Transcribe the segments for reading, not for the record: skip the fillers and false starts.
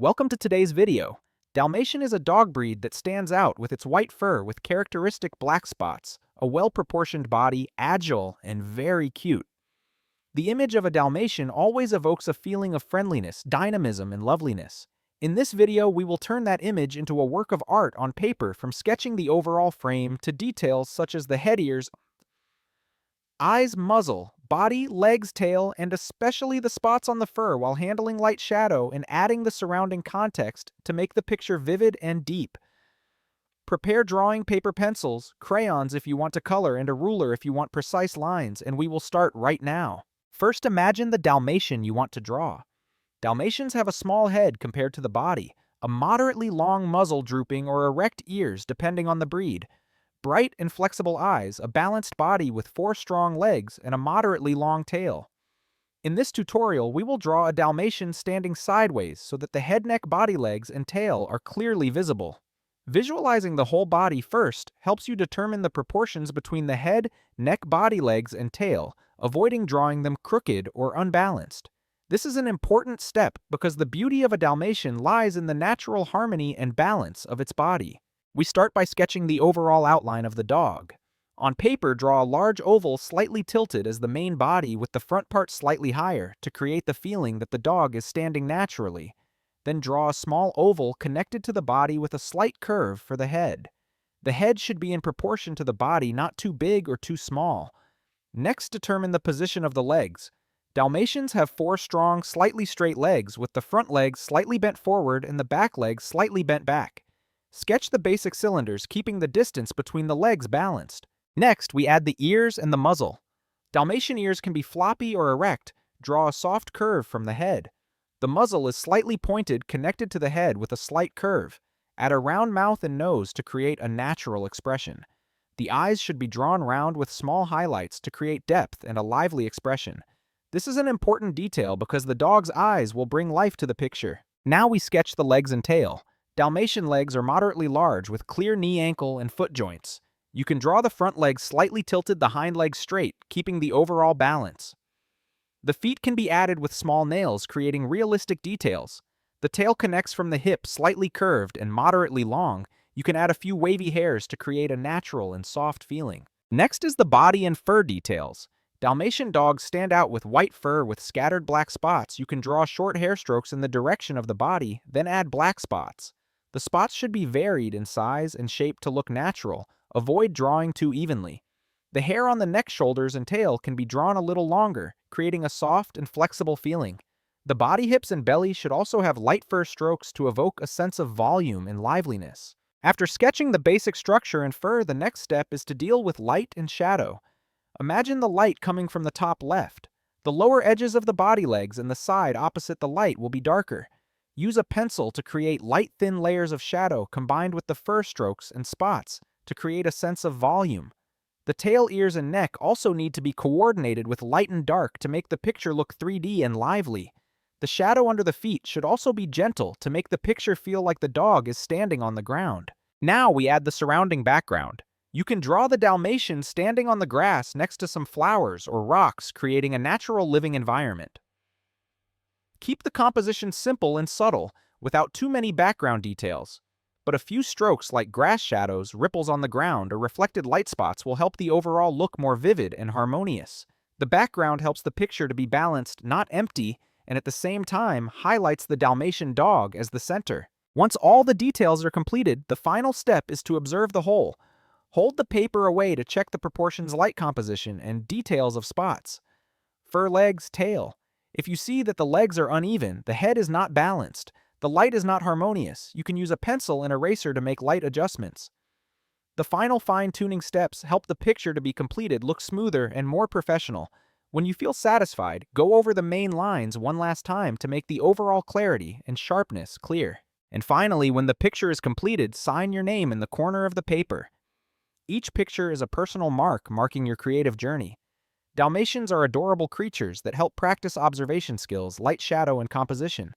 Welcome to today's video. Dalmatian is a dog breed that stands out with its white fur with characteristic black spots, a well-proportioned body, agile, and very cute. The image of a Dalmatian always evokes a feeling of friendliness, dynamism, and loveliness. In this video, we will turn that image into a work of art on paper, from sketching the overall frame to details such as the head, ears, eyes, muzzle, body, legs, tail, and especially the spots on the fur, while handling light shadow and adding the surrounding context to make the picture vivid and deep. Prepare drawing paper, pencils, crayons if you want to color, and a ruler if you want precise lines, and we will start right now. First, imagine the Dalmatian you want to draw. Dalmatians have a small head compared to the body, a moderately long muzzle, drooping or erect ears depending on the breed, bright and flexible eyes, a balanced body with 4 strong legs, and a moderately long tail. In this tutorial, we will draw a Dalmatian standing sideways so that the head, neck, body, legs, and tail are clearly visible. Visualizing the whole body first helps you determine the proportions between the head, neck, body, legs, and tail, avoiding drawing them crooked or unbalanced. This is an important step because the beauty of a Dalmatian lies in the natural harmony and balance of its body. We start by sketching the overall outline of the dog. On paper, draw a large oval slightly tilted as the main body, with the front part slightly higher to create the feeling that the dog is standing naturally. Then draw a small oval connected to the body with a slight curve for the head. The head should be in proportion to the body, not too big or too small. Next, determine the position of the legs. Dalmatians have 4 strong, slightly straight legs, with the front legs slightly bent forward and the back legs slightly bent back. Sketch the basic cylinders, keeping the distance between the legs balanced. Next, we add the ears and the muzzle. Dalmatian ears can be floppy or erect. Draw a soft curve from the head. The muzzle is slightly pointed, connected to the head with a slight curve. Add a round mouth and nose to create a natural expression. The eyes should be drawn round with small highlights to create depth and a lively expression. This is an important detail because the dog's eyes will bring life to the picture. Now we sketch the legs and tail. Dalmatian legs are moderately large with clear knee, ankle, and foot joints. You can draw the front legs slightly tilted, the hind legs straight, keeping the overall balance. The feet can be added with small nails, creating realistic details. The tail connects from the hip, slightly curved and moderately long. You can add a few wavy hairs to create a natural and soft feeling. Next is the body and fur details. Dalmatian dogs stand out with white fur with scattered black spots. You can draw short hair strokes in the direction of the body, then add black spots. The spots should be varied in size and shape to look natural. Avoid drawing too evenly. The hair on the neck, shoulders, and tail can be drawn a little longer, creating a soft and flexible feeling. The body, hips, and belly should also have light fur strokes to evoke a sense of volume and liveliness. After sketching the basic structure and fur, the next step is to deal with light and shadow. Imagine the light coming from the top left. The lower edges of the body, legs, and the side opposite the light will be darker. Use a pencil to create light, thin layers of shadow combined with the fur strokes and spots to create a sense of volume. The tail, ears, and neck also need to be coordinated with light and dark to make the picture look 3D and lively. The shadow under the feet should also be gentle to make the picture feel like the dog is standing on the ground. Now we add the surrounding background. You can draw the Dalmatian standing on the grass next to some flowers or rocks, creating a natural living environment. Keep the composition simple and subtle, without too many background details. But a few strokes like grass shadows, ripples on the ground, or reflected light spots will help the overall look more vivid and harmonious. The background helps the picture to be balanced, not empty, and at the same time highlights the Dalmatian dog as the center. Once all the details are completed, the final step is to observe the whole. Hold the paper away to check the proportions, light composition, and details of spots. Fur, legs, tail. If you see that the legs are uneven, the head is not balanced, the light is not harmonious, you can use a pencil and eraser to make light adjustments. The final fine-tuning steps help the picture to be completed look smoother and more professional. When you feel satisfied, go over the main lines one last time to make the overall clarity and sharpness clear. And finally, when the picture is completed, sign your name in the corner of the paper. Each picture is a personal mark marking your creative journey. Dalmatians are adorable creatures that help practice observation skills, light, shadow, and composition.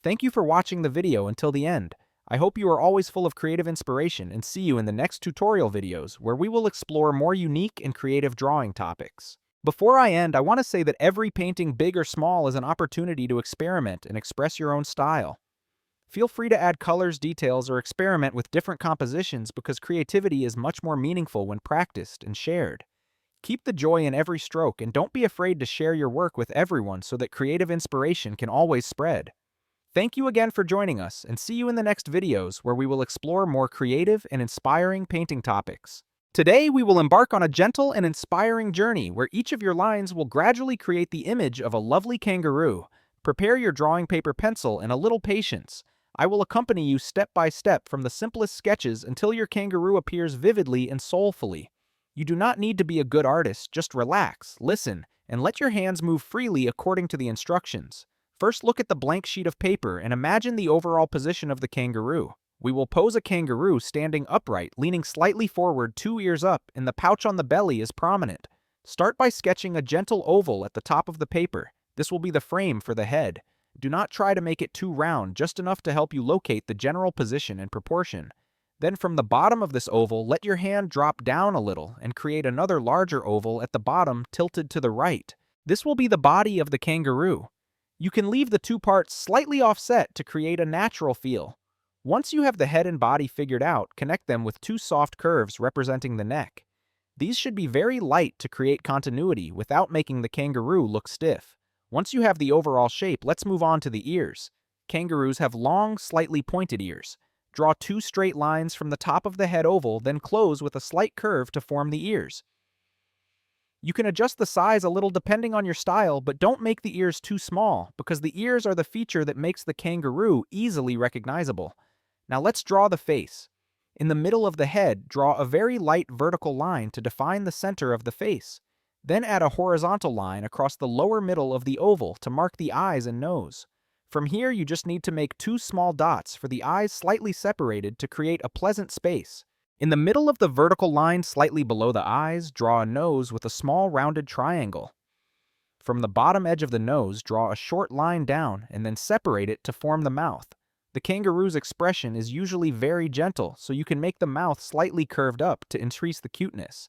Thank you for watching the video until the end. I hope you are always full of creative inspiration, and see you in the next tutorial videos where we will explore more unique and creative drawing topics. Before I end, I want to say that every painting, big or small, is an opportunity to experiment and express your own style. Feel free to add colors, details, or experiment with different compositions because creativity is much more meaningful when practiced and shared. Keep the joy in every stroke and don't be afraid to share your work with everyone so that creative inspiration can always spread. Thank you again for joining us, and see you in the next videos where we will explore more creative and inspiring painting topics. Today, we will embark on a gentle and inspiring journey where each of your lines will gradually create the image of a lovely kangaroo. Prepare your drawing paper pencil and a little patience. I will accompany you step by step from the simplest sketches until your kangaroo appears vividly and soulfully. You do not need to be a good artist, just relax, listen, and let your hands move freely according to the instructions. First, look at the blank sheet of paper and imagine the overall position of the kangaroo. We will pose a kangaroo standing upright, leaning slightly forward, 2 ears up, and the pouch on the belly is prominent. Start by sketching a gentle oval at the top of the paper. This will be the frame for the head. Do not try to make it too round, just enough to help you locate the general position and proportion. Then from the bottom of this oval, let your hand drop down a little and create another larger oval at the bottom tilted to the right. This will be the body of the kangaroo. You can leave the two parts slightly offset to create a natural feel. Once you have the head and body figured out, connect them with two soft curves representing the neck. These should be very light to create continuity without making the kangaroo look stiff. Once you have the overall shape, let's move on to the ears. Kangaroos have long, slightly pointed ears. Draw two straight lines from the top of the head oval, then close with a slight curve to form the ears. You can adjust the size a little depending on your style, but don't make the ears too small, because the ears are the feature that makes the kangaroo easily recognizable. Now let's draw the face. In the middle of the head, draw a very light vertical line to define the center of the face. Then add a horizontal line across the lower middle of the oval to mark the eyes and nose. From here, you just need to make two small dots for the eyes slightly separated to create a pleasant space. In the middle of the vertical line slightly below the eyes, draw a nose with a small rounded triangle. From the bottom edge of the nose, draw a short line down and then separate it to form the mouth. The kangaroo's expression is usually very gentle, so you can make the mouth slightly curved up to increase the cuteness.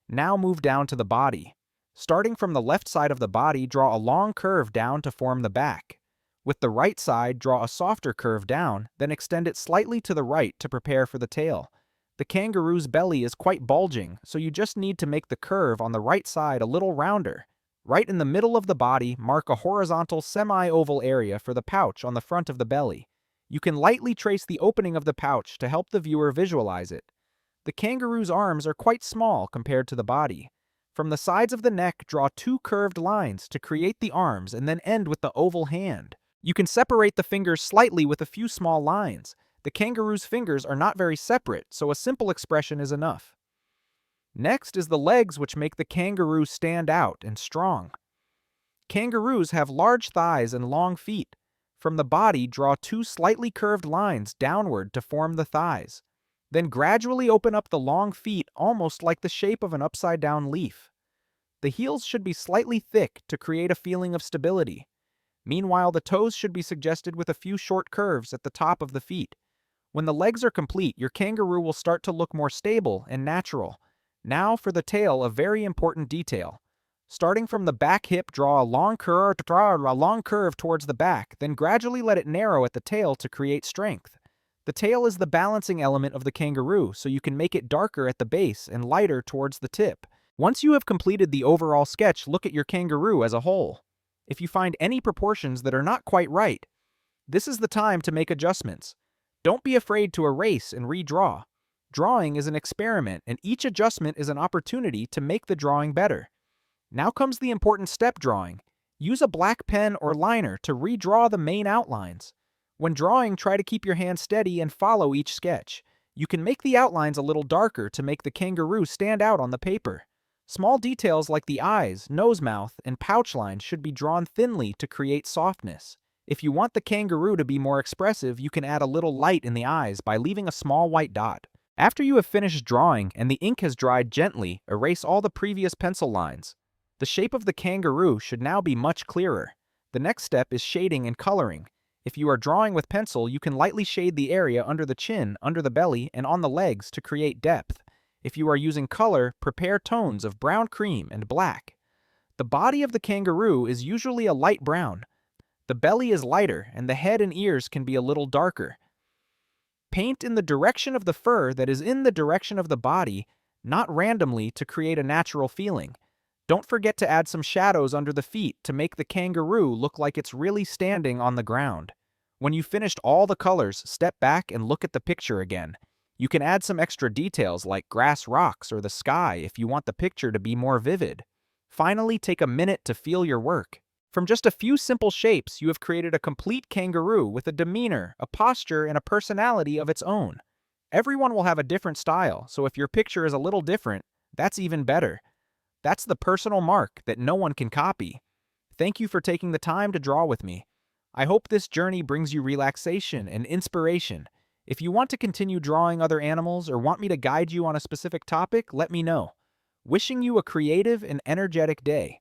Now move down to the body. Starting from the left side of the body, draw a long curve down to form the back. With the right side, draw a softer curve down, then extend it slightly to the right to prepare for the tail. The kangaroo's belly is quite bulging, so you just need to make the curve on the right side a little rounder. Right in the middle of the body, mark a horizontal semi-oval area for the pouch on the front of the belly. You can lightly trace the opening of the pouch to help the viewer visualize it. The kangaroo's arms are quite small compared to the body. From the sides of the neck, draw two curved lines to create the arms and then end with the oval hand. You can separate the fingers slightly with a few small lines. The kangaroo's fingers are not very separate, so a simple expression is enough. Next is the legs, which make the kangaroo stand out and strong. Kangaroos have large thighs and long feet. From the body, draw two slightly curved lines downward to form the thighs. Then gradually open up the long feet almost like the shape of an upside-down leaf. The heels should be slightly thick to create a feeling of stability. Meanwhile, the toes should be suggested with a few short curves at the top of the feet. When the legs are complete, your kangaroo will start to look more stable and natural. Now for the tail, a very important detail. Starting from the back hip, draw a long curve towards the back, then gradually let it narrow at the tail to create strength. The tail is the balancing element of the kangaroo, so you can make it darker at the base and lighter towards the tip. Once you have completed the overall sketch, look at your kangaroo as a whole. If you find any proportions that are not quite right, this is the time to make adjustments. Don't be afraid to erase and redraw. Drawing is an experiment, and each adjustment is an opportunity to make the drawing better. Now comes the important step: drawing. Use a black pen or liner to redraw the main outlines. When drawing, try to keep your hand steady and follow each sketch. You can make the outlines a little darker to make the kangaroo stand out on the paper. Small details like the eyes, nose, mouth, and pouch lines should be drawn thinly to create softness. If you want the kangaroo to be more expressive, you can add a little light in the eyes by leaving a small white dot. After you have finished drawing and the ink has dried, gently erase all the previous pencil lines. The shape of the kangaroo should now be much clearer. The next step is shading and coloring. If you are drawing with pencil, you can lightly shade the area under the chin, under the belly, and on the legs to create depth. If you are using color, prepare tones of brown, cream, and black. The body of the kangaroo is usually a light brown. The belly is lighter, and the head and ears can be a little darker. Paint in the direction of the fur that is in the direction of the body, not randomly, to create a natural feeling. Don't forget to add some shadows under the feet to make the kangaroo look like it's really standing on the ground. When you've finished all the colors, step back and look at the picture again. You can add some extra details like grass rocks or the sky if you want the picture to be more vivid. Finally, take a minute to feel your work. From just a few simple shapes, you have created a complete kangaroo with a demeanor, a posture, and a personality of its own. Everyone will have a different style, so if your picture is a little different, that's even better. That's the personal mark that no one can copy. Thank you for taking the time to draw with me. I hope this journey brings you relaxation and inspiration. If you want to continue drawing other animals or want me to guide you on a specific topic, let me know. Wishing you a creative and energetic day.